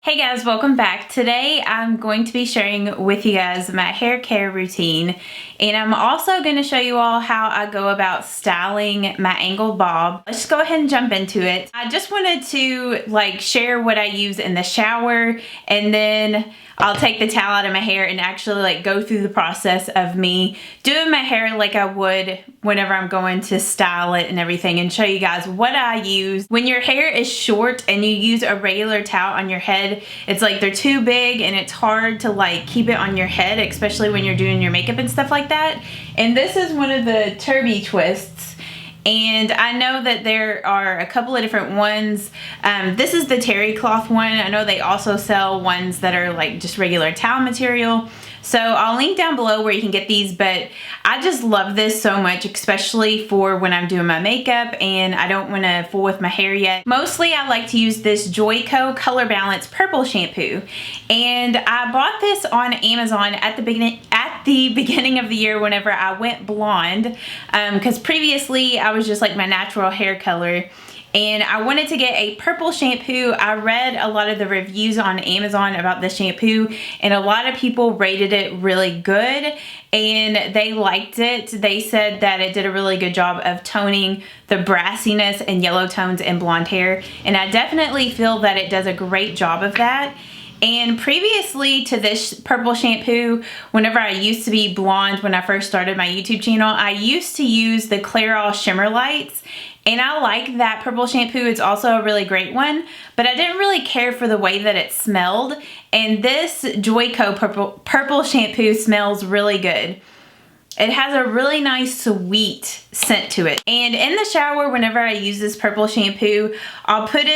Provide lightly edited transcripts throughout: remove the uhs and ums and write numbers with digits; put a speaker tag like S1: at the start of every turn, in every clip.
S1: Hey guys, welcome back. Today I'm going to be sharing with you guys my hair care routine, and I'm also going to show you all how I go about styling my angled bob. Let's just go ahead and jump into it. I just wanted to share what I use in the shower, and then I'll take the towel out of my hair and actually go through the process of me doing my hair like I would whenever I'm going to style it and everything, and show you guys what I use. When your hair is short and you use a regular towel on your head, it's like they're too big and it's hard to keep it on your head, especially when you're doing your makeup and stuff like that. And this is one of the Turby twists. And I know that there are a couple of different ones. This is the terry cloth one. I know they also sell ones that are just regular towel material. So I'll link down below where you can get these, but I just love this so much, especially for when I'm doing my makeup and I don't want to fool with my hair yet. Mostly I like to use this Joico Color Balance Purple Shampoo. And I bought this on Amazon at the beginning of the year whenever I went blonde, because previously I was just my natural hair color. And I wanted to get a purple shampoo. I read a lot of the reviews on Amazon about the shampoo, and a lot of people rated it really good and they liked it. They said that it did a really good job of toning the brassiness and yellow tones in blonde hair, and I definitely feel that it does a great job of that. And previously to this purple shampoo, whenever I used to be blonde when I first started my YouTube channel, I used to use the Clairol Shimmer Lights. And I like that purple shampoo. It's also a really great one, but I didn't really care for the way that it smelled. And this Joico purple shampoo smells really good. It has a really nice sweet scent to it. And in the shower, whenever I use this purple shampoo, I'll put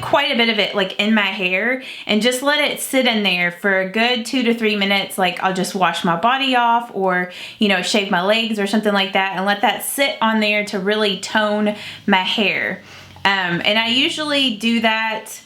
S1: quite a bit of it in my hair and just let it sit in there for a good 2 to 3 minutes. I'll just wash my body off, or shave my legs or something like that, and let that sit on there to really tone my hair. And I usually do that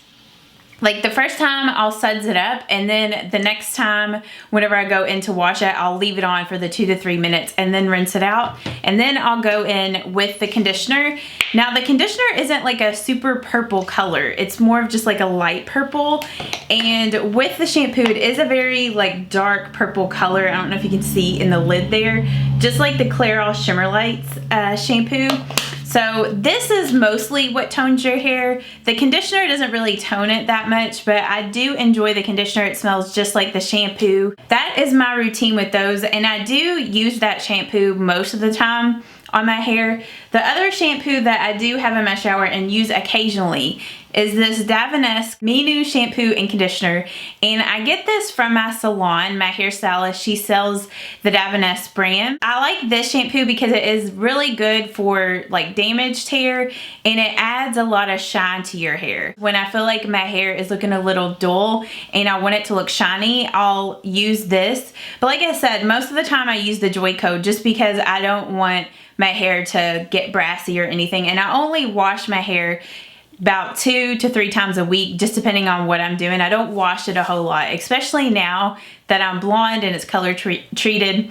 S1: the first time I'll suds it up, and then the next time whenever I go in to wash it, I'll leave it on for the 2 to 3 minutes and then rinse it out. And then I'll go in with the conditioner. Now the conditioner isn't a super purple color. It's more of just a light purple. And with the shampoo, it is a very dark purple color. I don't know if you can see in the lid there, just like the Clairol Shimmer Lights shampoo. So this is mostly what tones your hair. The conditioner doesn't really tone it that much, but I do enjoy the conditioner. It smells just like the shampoo. That is my routine with those, and I do use that shampoo most of the time on my hair. The other shampoo that I do have in my shower and use occasionally is this Davines Minu shampoo and conditioner, and I get this from my salon. My hairstylist, she sells the Davines brand. I like this shampoo because it is really good for damaged hair, and it adds a lot of shine to your hair. When I feel like my hair is looking a little dull and I want it to look shiny, I'll use this. But like I said, most of the time I use the Joico just because I don't want my hair to get brassy or anything, and I only wash my hair about 2 to 3 times a week, just depending on what I'm doing. I don't wash it a whole lot, especially now that I'm blonde and it's color treated.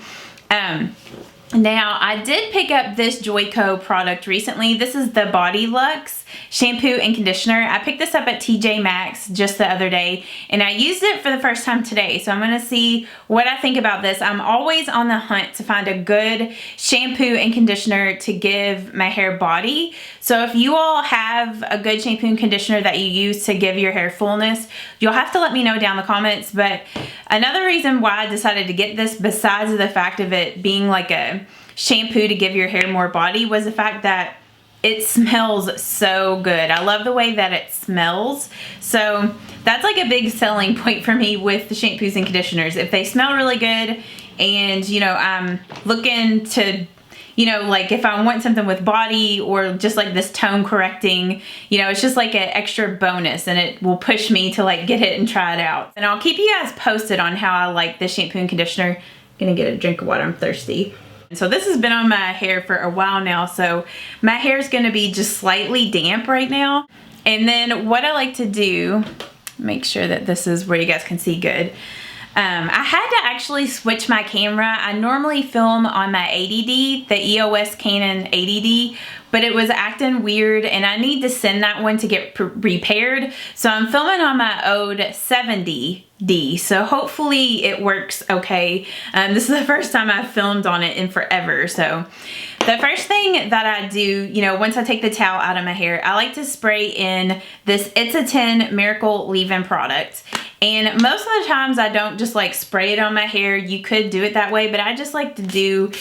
S1: Now I did pick up this Joico product recently. This is the Body Luxe shampoo and conditioner. I picked this up at TJ Maxx just the other day, and I used it for the first time today. So I'm gonna see what I think about this. I'm always on the hunt to find a good shampoo and conditioner to give my hair body. So if you all have a good shampoo and conditioner that you use to give your hair fullness, you'll have to let me know down in the comments. But another reason why I decided to get this, besides the fact of it being a shampoo to give your hair more body, was the fact that it smells so good. I love the way that it smells. So that's a big selling point for me with the shampoos and conditioners. If they smell really good, and I'm looking to if I want something with body, or just this tone correcting, it's just an extra bonus, and it will push me to get it and try it out. And I'll keep you guys posted on how I like this shampoo and conditioner. Gonna get a drink of water, I'm thirsty. So this has been on my hair for a while now, so my hair is gonna be just slightly damp right now. And then what I like to do, make sure that this is where you guys can see good. I had to actually switch my camera. I normally film on my 80D, the EOS Canon 80D, but it was acting weird and I need to send that one to get repaired. So I'm filming on my old 70D, so hopefully it works okay. This is the first time I've filmed on it in forever. So the first thing that I do, you know, once I take the towel out of my hair, I like to spray in this It's a 10 Miracle Leave-In product. And most of the times I don't just like spray it on my hair. You could do it that way, but I just like to do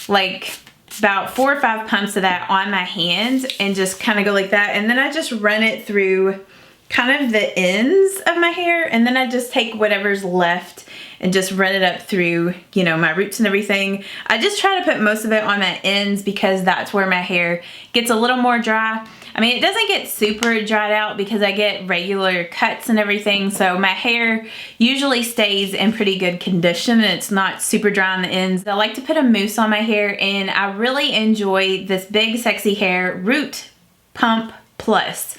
S1: like about 4 or 5 pumps of that on my hand and just kind of go like that. And then I just run it through kind of the ends of my hair, and then I just take whatever's left and just run it up through, you know, my roots and everything. I just try to put most of it on my ends because that's where my hair gets a little more dry. I mean, it doesn't get super dried out because I get regular cuts and everything, so my hair usually stays in pretty good condition and it's not super dry on the ends. I like to put a mousse on my hair, and I really enjoy this Big Sexy Hair Root Pump Plus.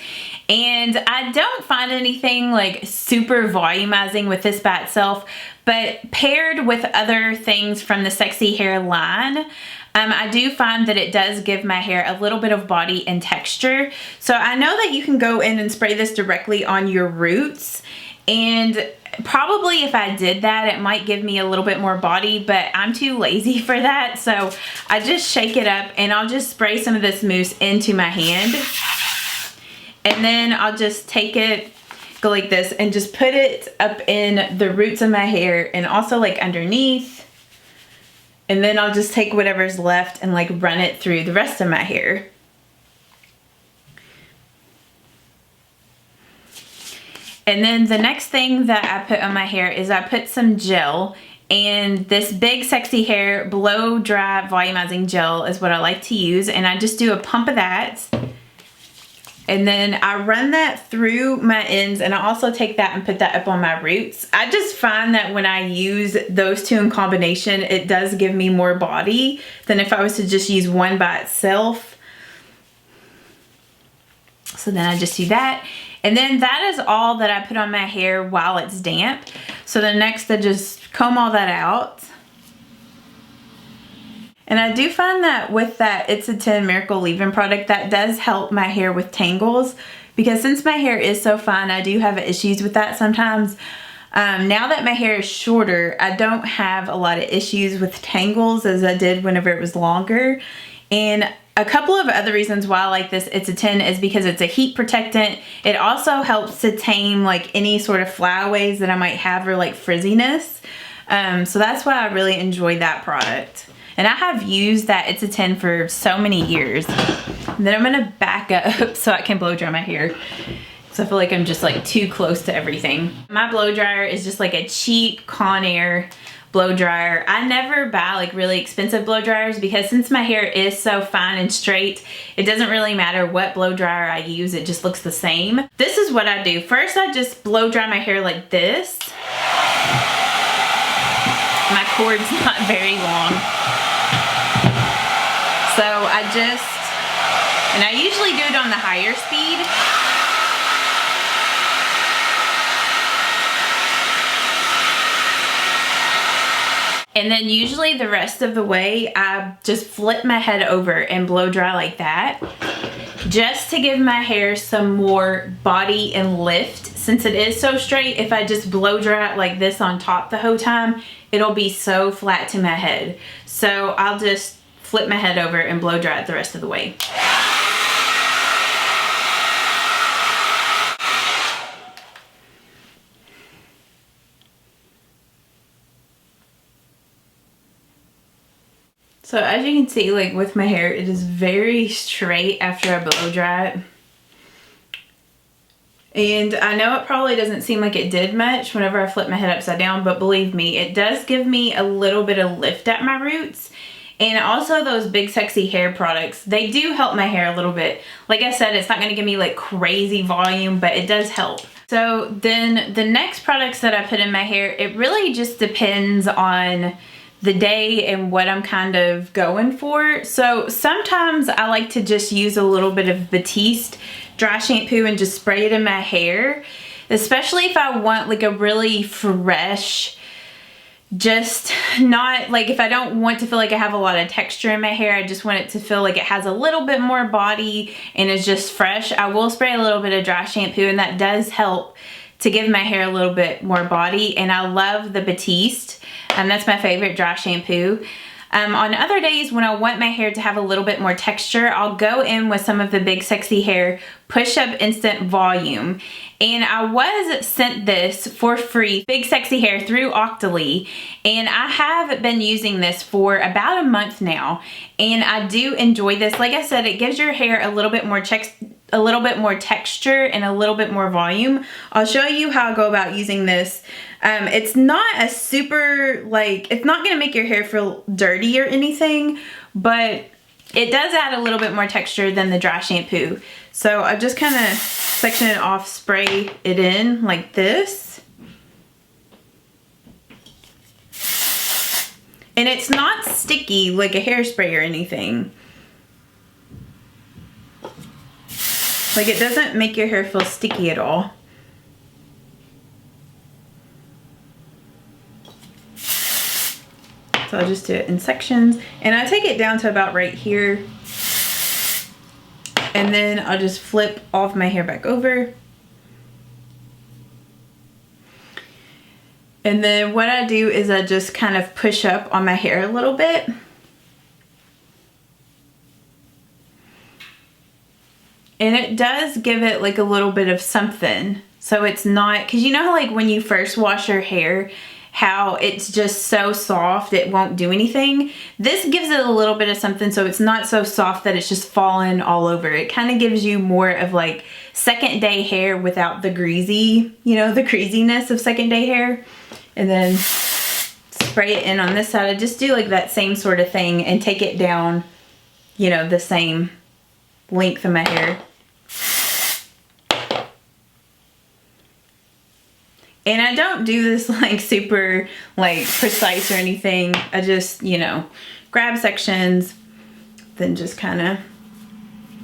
S1: And I don't find anything like super volumizing with this by itself, but paired with other things from the Sexy Hair line, I do find that it does give my hair a little bit of body and texture. So I know that you can go in and spray this directly on your roots, and probably if I did that, it might give me a little bit more body, but I'm too lazy for that. So I just shake it up and I'll just spray some of this mousse into my hand. And then I'll just take it, go like this, and just put it up in the roots of my hair and also like underneath. And then I'll just take whatever's left and like run it through the rest of my hair. And then the next thing that I put on my hair is I put some gel. And this Big Sexy Hair Blow Dry Volumizing Gel is what I like to use. And I just do a pump of that. And then I run that through my ends, and I also take that and put that up on my roots. I just find that when I use those two in combination, it does give me more body than if I was to just use one by itself. So then I just do that. And then that is all that I put on my hair while it's damp. So then next I just comb all that out. And I do find that with that It's a 10 Miracle Leave-In product, that does help my hair with tangles, because since my hair is so fine, I do have issues with that sometimes. Now that my hair is shorter, I don't have a lot of issues with tangles as I did whenever it was longer. And a couple of other reasons why I like this It's a 10 is because it's a heat protectant. It also helps to tame like any sort of flyaways that I might have, or like frizziness. So that's why I really enjoy that product. And I have used that It's a 10 for so many years. And then I'm gonna back up so I can blow dry my hair, because I feel like I'm just like too close to everything. My blow dryer is just like a cheap Conair blow dryer. I never buy like really expensive blow dryers, because since my hair is so fine and straight, it doesn't really matter what blow dryer I use, it just looks the same. This is what I do. First, I just blow dry my hair like this. My cord's not very long. So I usually do it on the higher speed. And then usually the rest of the way, I just flip my head over and blow dry like that, just to give my hair some more body and lift. Since it is so straight, if I just blow dry it like this on top the whole time, it'll be so flat to my head. So I'll just flip my head over and blow dry it the rest of the way. So as you can see, like with my hair, it is very straight after I blow dry it. And I know it probably doesn't seem like it did much whenever I flip my head upside down, but believe me, it does give me a little bit of lift at my roots. And also those Big Sexy Hair products, they do help my hair a little bit. Like I said, it's not gonna give me like crazy volume, but it does help. So then the next products that I put in my hair, it really just depends on the day and what I'm kind of going for. So sometimes I like to just use a little bit of Batiste dry shampoo and just spray it in my hair, especially if I want like a really fresh just not like, if I don't want to feel like I have a lot of texture in my hair, I just want it to feel like it has a little bit more body and is just fresh, I will spray a little bit of dry shampoo, and that does help to give my hair a little bit more body. And I love the Batiste, that's my favorite dry shampoo. On other days when I want my hair to have a little bit more texture, I'll go in with some of the Big Sexy Hair Push Up Instant Volume. And I was sent this for free, Big Sexy Hair, through Octoly. And I have been using this for about a month now. And I do enjoy this. Like I said, it gives your hair a little bit more texture and a little bit more volume. I'll show you how I go about using this. It's not a super, like, it's not gonna make your hair feel dirty or anything, but it does add a little bit more texture than the dry shampoo. So I just kind of section it off, spray it in like this. And it's not sticky like a hairspray or anything. Like, it doesn't make your hair feel sticky at all. So I'll just do it in sections, and I take it down to about right here, and then I'll just flip off my hair back over. And then what I do is I just kind of push up on my hair a little bit. And it does give it like a little bit of something. So it's not, because you know how like when you first wash your hair, how it's just so soft it won't do anything? This gives it a little bit of something, so it's not so soft that it's just falling all over. It kind of gives you more of like second day hair without the greasy, you know, the greasiness of second day hair. And then spray it in on this side. I just do like that same sort of thing and take it down, you know, the same length of my hair. And I don't do this like super like precise or anything. I just, you know, grab sections, then just kind of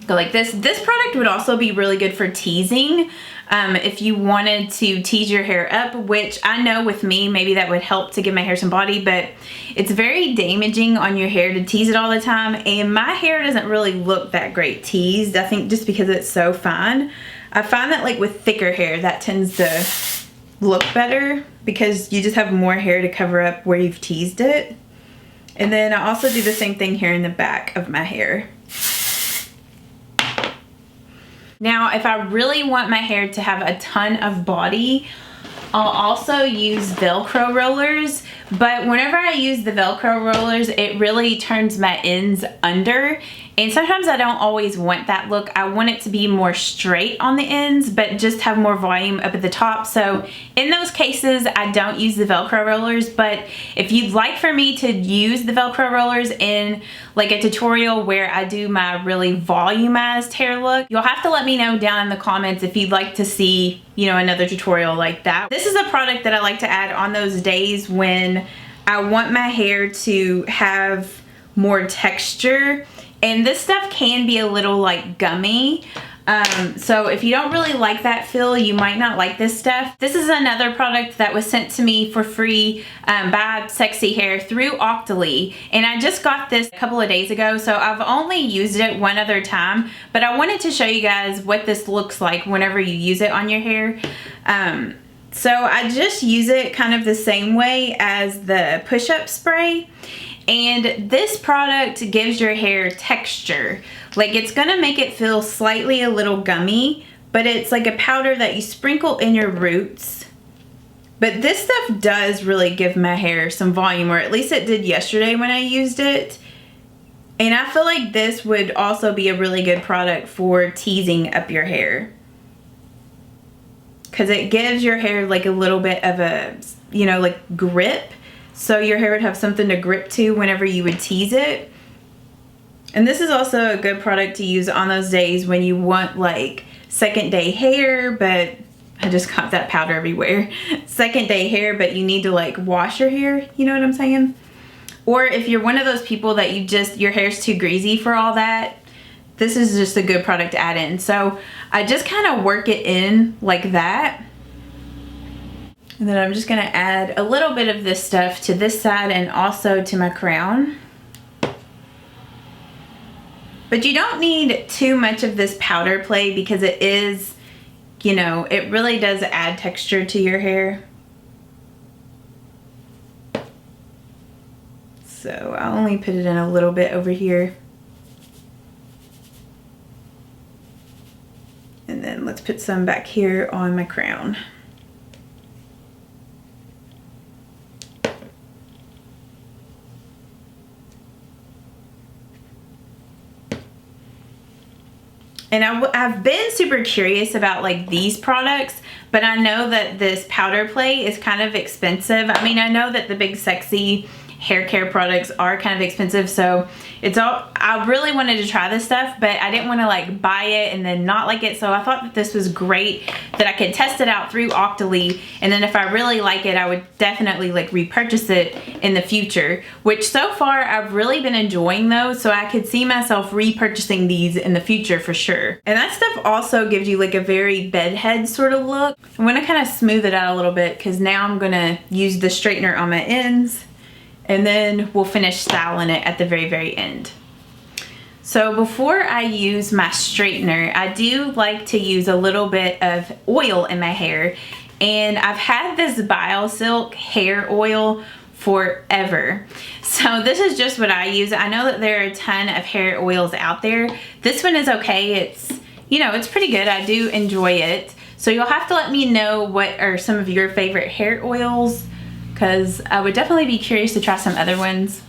S1: go like this. This product would also be really good for teasing. If you wanted to tease your hair up, which I know with me, maybe that would help to give my hair some body, but it's very damaging on your hair to tease it all the time. And my hair doesn't really look that great teased, I think, just because it's so fine. I find that like with thicker hair, that tends to look better because you just have more hair to cover up where you've teased it. And then I also do the same thing here in the back of my hair. Now, if I really want my hair to have a ton of body, I'll also use Velcro rollers, but whenever I use the Velcro rollers, it really turns my ends under, and sometimes I don't always want that look. I want it to be more straight on the ends, but just have more volume up at the top. So in those cases, I don't use the Velcro rollers, but if you'd like for me to use the Velcro rollers in like a tutorial where I do my really volumized hair look, you'll have to let me know down in the comments if you'd like to see, you know, another tutorial like that. This is a product that I like to add on those days when I want my hair to have more texture. And this stuff can be a little like gummy. So if you don't really like that feel, you might not like this stuff. This is another product that was sent to me for free by Sexy Hair through Octoly. And I just got this a couple of days ago, so I've only used it one other time. But I wanted to show you guys what this looks like whenever you use it on your hair. So I just use it kind of the same way as the push-up spray. And this product gives your hair texture. Like, it's gonna make it feel slightly a little gummy, but it's like a powder that you sprinkle in your roots. But this stuff does really give my hair some volume, or at least it did yesterday when I used it. And I feel like this would also be a really good product for teasing up your hair, because it gives your hair like a little bit of a, you know, like grip. So your hair would have something to grip to whenever you would tease it. And this is also a good product to use on those days when you want like second day hair, but I just got that powder everywhere. Second day hair, but you need to like wash your hair, you know what I'm saying? Or if you're one of those people that you just, your hair's too greasy for all that, this is just a good product to add in. So I just kind of work it in like that. And then I'm just gonna add a little bit of this stuff to this side and also to my crown. But you don't need too much of this powder play because it is, you know, it really does add texture to your hair. So I'll only put it in a little bit over here. And then let's put some back here on my crown. And I've been super curious about like these products, but I know that this powder play is kind of expensive. I mean, I know that the big sexy hair care products are kind of expensive, so I really wanted to try this stuff, but I didn't want to like buy it and then not like it, so I thought that this was great that I could test it out through Octoly, and then if I really like it, I would definitely like repurchase it in the future, which so far I've really been enjoying those, so I could see myself repurchasing these in the future for sure. And that stuff also gives you like a very bedhead sort of look. I'm going to kind of smooth it out a little bit because now I'm going to use the straightener on my ends. And then we'll finish styling it at the very, very end. So before I use my straightener, I do like to use a little bit of oil in my hair. And I've had this BioSilk hair oil forever. So this is just what I use. I know that there are a ton of hair oils out there. This one is okay. It's, you know, it's pretty good. I do enjoy it. So you'll have to let me know what are some of your favorite hair oils, because I would definitely be curious to try some other ones.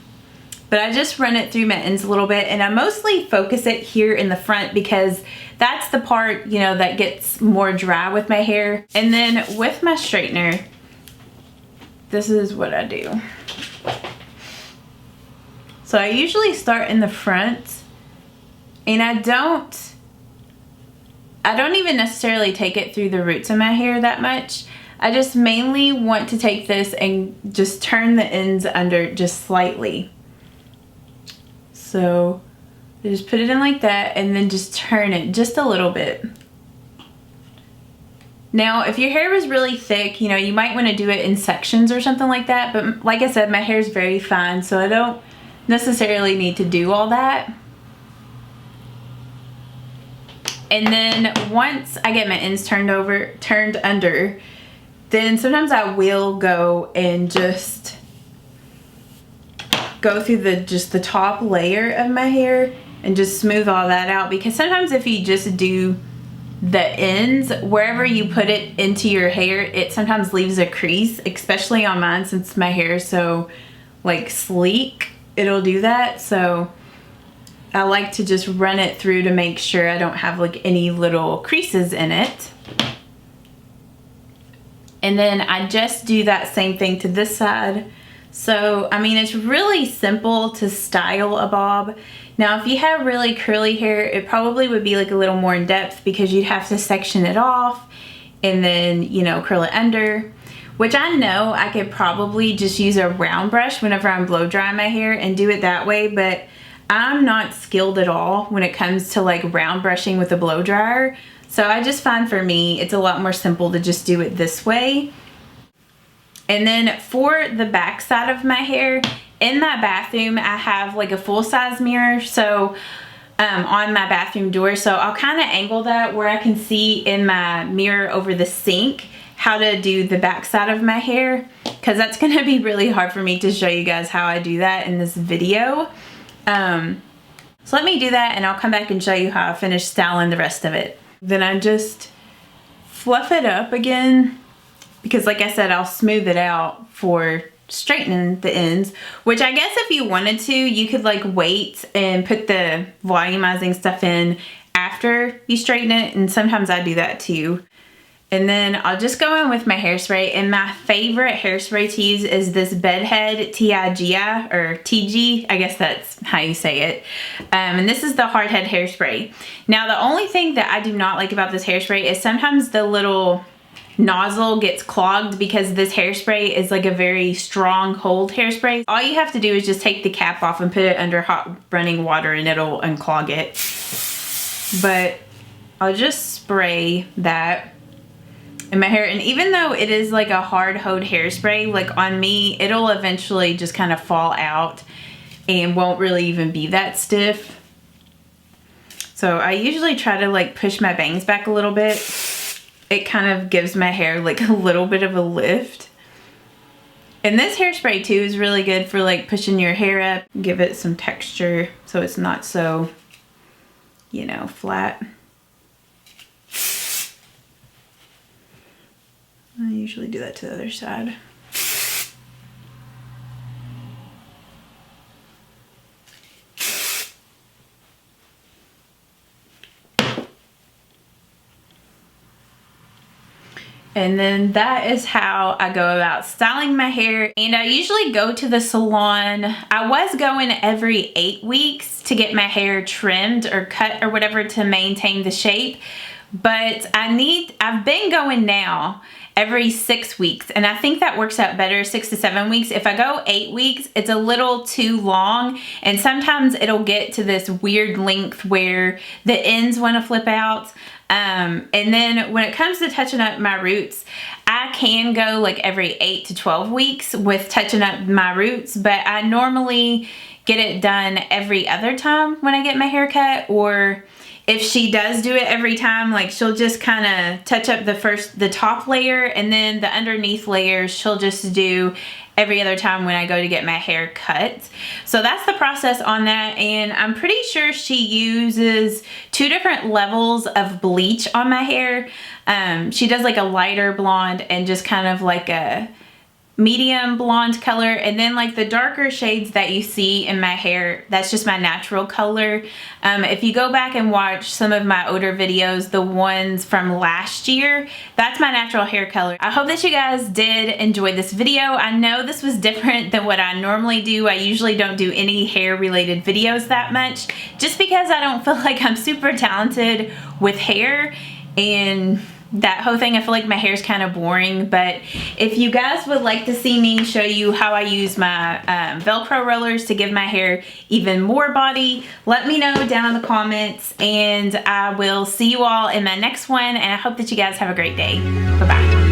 S1: But I just run it through my ends a little bit, and I mostly focus it here in the front because that's the part, you know, that gets more dry with my hair. And then with my straightener, this is what I do. So I usually start in the front, and I don't even necessarily take it through the roots of my hair that much. I just mainly want to take this and just turn the ends under just slightly. So I just put it in like that and then just turn it just a little bit. Now, if your hair was really thick, you know, you might want to do it in sections or something like that. But like I said, my hair is very fine, so I don't necessarily need to do all that. And then once I get my ends turned under, then sometimes I will go and just go through the top layer of my hair and just smooth all that out, because sometimes if you just do the ends, wherever you put it into your hair, it sometimes leaves a crease, especially on mine since my hair is so like sleek, it'll do that. So I like to just run it through to make sure I don't have like any little creases in it. And then I just do that same thing to this side. So, I mean, it's really simple to style a bob. Now, if you have really curly hair, it probably would be like a little more in depth because you'd have to section it off and then, you know, curl it under. Which I know I could probably just use a round brush whenever I'm blow drying my hair and do it that way, but I'm not skilled at all when it comes to like round brushing with a blow dryer. So I just find for me, it's a lot more simple to just do it this way. And then for the back side of my hair, in my bathroom, I have like a full-size mirror. So on my bathroom door. So I'll kind of angle that where I can see in my mirror over the sink how to do the back side of my hair, because that's going to be really hard for me to show you guys how I do that in this video. So let me do that and I'll come back and show you how I finish styling the rest of it. Then I just fluff it up again, because like I said, I'll smooth it out for straightening the ends, which I guess if you wanted to, you could like wait and put the volumizing stuff in after you straighten it, and sometimes I do that too. And then I'll just go in with my hairspray, and my favorite hairspray to use is this Bedhead TIGI, or TG, I guess that's how you say it. And this is the hardhead hairspray. Now the only thing that I do not like about this hairspray is sometimes the little nozzle gets clogged, because this hairspray is like a very strong hold hairspray. All you have to do is just take the cap off and put it under hot running water and it'll unclog it. But I'll just spray that. in my hair. And even though it is like a hard hold hairspray, like on me, it'll eventually just kind of fall out and won't really even be that stiff. So I usually try to like push my bangs back a little bit. It kind of gives my hair like a little bit of a lift. And this hairspray too is really good for like pushing your hair up, give it some texture so it's not so, you know, flat. I usually do that to the other side. And then that is how I go about styling my hair. And I usually go to the salon. I was going every 8 weeks to get my hair trimmed or cut or whatever to maintain the shape. But I've been going now every 6 weeks, and I think that works out better, 6 to 7 weeks. If I go 8 weeks, it's a little too long, and sometimes it'll get to this weird length where the ends want to flip out. And then when it comes to touching up my roots, I can go like every 8 to 12 weeks with touching up my roots, but I normally get it done every other time when I get my hair cut. Or if she does do it every time, like she'll just kind of touch up the top layer, and then the underneath layers she'll just do every other time when I go to get my hair cut. So that's the process on that. And I'm pretty sure she uses 2 different levels of bleach on my hair. She does like a lighter blonde and just kind of like a medium blonde color, and then like the darker shades that you see in my hair, that's just my natural color. If you go back and watch some of my older videos, the ones from last year, that's my natural hair color. I hope that you guys did enjoy this video. I know this was different than what I normally do. I usually don't do any hair related videos that much, just because I don't feel like I'm super talented with hair, and that whole thing, I feel like my hair's kind of boring. But if you guys would like to see me show you how I use my velcro rollers to give my hair even more body, let me know down in the comments, and I will see you all in my next one, and I hope that you guys have a great day. Bye bye.